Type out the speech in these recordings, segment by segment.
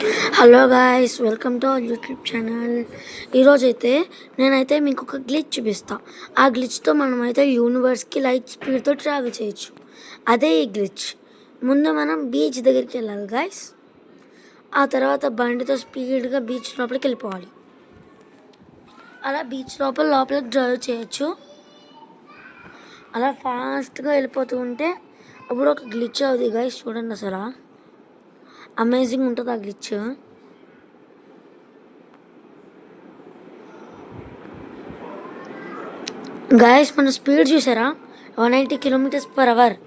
Hello guys, welcome to our YouTube channel. ఈరోజైతే నేనైతే మీకు ఒక గ్లిచ్ చూపిస్తాను. ఆ గ్లిచ్తో మనమైతే యూనివర్స్కి లైట్ స్పీడ్తో ట్రావెల్ చేయొచ్చు. అదే ఈ గ్లిచ్. ముందు మనం బీచ్ దగ్గరికి వెళ్ళాలి గాయ్స్. ఆ తర్వాత బండితో స్పీడ్గా బీచ్ లోపలికి వెళ్ళిపోవాలి. అలా బీచ్ లోపలికి డ్రైవ్ చేయొచ్చు. అలా ఫాస్ట్గా వెళ్ళిపోతూ ఉంటే అప్పుడు ఒక గ్లిచ్ అవుతుంది గాయ్స్. చూడండి, అసలు అమేజింగ్ ఉంటుంది ఆ గ్లిచ్. గాయస్, మన స్పీడ్ చూసారా? 180 km/h.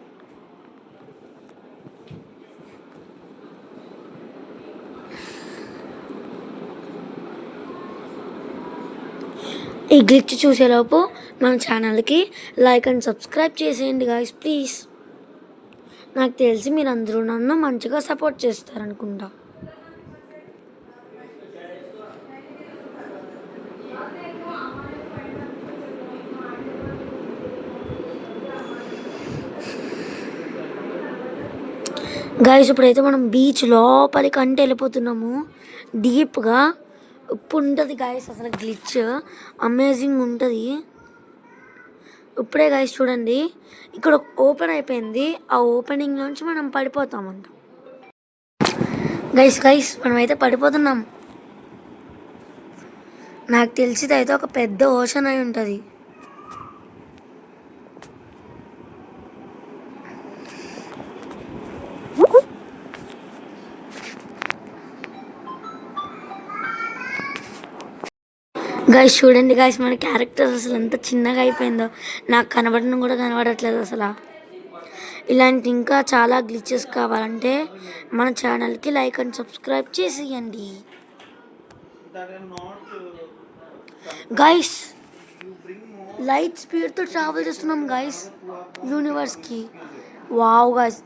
ఈ గ్లిచ్ చూసేలోపు మన ఛానల్కి లైక్ అండ్ సబ్స్క్రైబ్ చేసేయండి గాయస్, ప్లీజ్. నాకు తెలిసి మీరు అందరూ నన్ను మంచిగా సపోర్ట్ చేస్తారనుకుంటా. గాయస్, ఇప్పుడైతే మనం బీచ్ లోపలికి అంటే వెళ్ళిపోతున్నాము. డీప్గా ఇప్పుడు ఉంటుంది గాయస్. అసలు గ్లిచ్ అమేజింగ్ ఉంటుంది. ఇప్పుడే గాయస్ చూడండి, ఇక్కడ ఓపెన్ అయిపోయింది. ఆ ఓపెనింగ్ నుంచి మనం పడిపోతామంట. గైస్ మనమైతే పడిపోతున్నాం. నాకు తెలిసిది అయితే ఒక పెద్ద ఓషన్ అయి ఉంటుంది. గాయస్ చూడండి గాయస్, మన క్యారెక్టర్ అసలు ఎంత చిన్నగా అయిపోయిందో. నాకు కనబడడం కూడా కనబడట్లేదు అసలు. ఇలాంటి ఇంకా చాలా గ్లిచెస్ కావాలంటే మన ఛానల్కి లైక్ అండ్ సబ్స్క్రైబ్ చేసేయండి గాయస్. లైట్ స్పీడ్తో ట్రావెల్ చేస్తున్నాం గాయస్ యూనివర్స్కి. Wow guys.